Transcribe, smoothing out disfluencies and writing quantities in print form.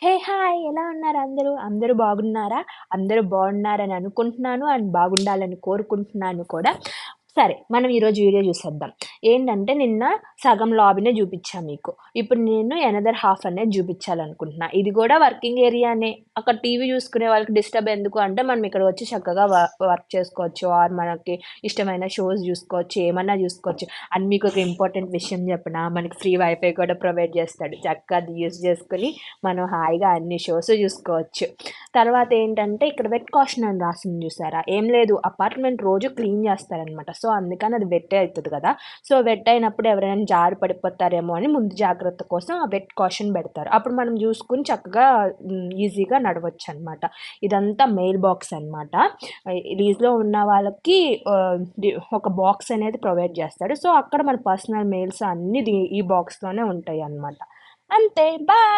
Hi! ఎలా ఉన్నారు అందరూ? అందరూ బాగున్నారా? అందరూ బాగున్నారని అనుకుంటున్నాను. అండ్ బాగుండాలని కోరుకుంటున్నాను కూడా. సరే, మనం ఈరోజు వీడియో చూసేద్దాం. ఏంటంటే నిన్న సగం లాబీనే చూపిచ్చా మీకు. ఇప్పుడు నేను ఎనదర్ హాఫ్ అనేది చూపిచ్చాలనుకుంటున్నా. ఇది కూడా వర్కింగ్ ఏరియానే. అక్కడ టీవీ చూసుకునే వాళ్ళకి డిస్టర్బ్ ఎందుకు అంటే, మనం ఇక్కడ వచ్చి చక్కగా వర్క్ చేసుకోవచ్చు. ఆర్ మనకి ఇష్టమైన షోస్ చూసుకోవచ్చు. ఏమన్నా చూసుకోవచ్చు. అండ్ మీకు ఒక ఇంపార్టెంట్ విషయం చెప్పనా? మనకి ఫ్రీ వైఫై కూడా ప్రొవైడ్ చేస్తాడు. చక్కగా అది యూజ్ చేసుకొని మనం హాయిగా అన్ని షోస్ చూసుకోవచ్చు. తర్వాత ఏంటంటే ఇక్కడ వెట్ కాషన్ అని రాసింది చూసారా? ఏం లేదు, అపార్ట్మెంట్ రోజు క్లీన్ చేస్తారనమాట. సో అందుకని అది వెట్టే అవుతుంది కదా. సో వెట్ అయినప్పుడు ఎవరైనా జారి పడిపోతారేమో అని ముందు జాగ్రత్త కోసం ఆ వెట్ కాషన్ పెడతారు. అప్పుడు మనం చూసుకుని చక్కగా ఈజీగా నడవచ్చు అనమాట. ఇదంతా మెయిల్ బాక్స్ అనమాట. లీజ్లో ఉన్న వాళ్ళకి ఒక బాక్స్ అనేది ప్రొవైడ్ చేస్తాడు. సో అక్కడ మన పర్సనల్ మెయిల్స్ అన్నీ ఈ బాక్స్లోనే ఉంటాయి అనమాట. అంతే, బాయ్.